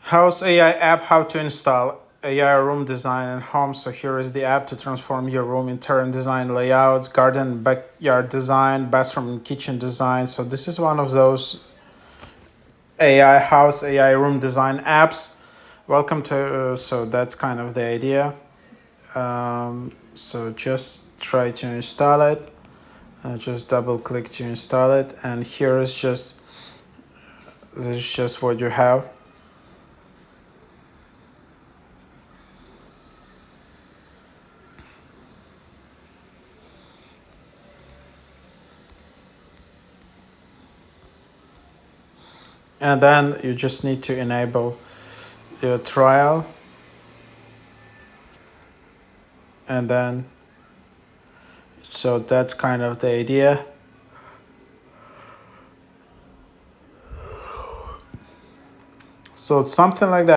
House AI app, how to install AI room design and home. So here is the app to transform your room interior design, layouts, garden, backyard design, bathroom and kitchen design. So this is one of those AI house, AI room design apps. Welcome to, so that's kind of the idea. So just try to install it. Just double click to install it. And here is just, this is just what you have. And then you just need to enable your trial. And then, so that's kind of the idea. So it's something like that.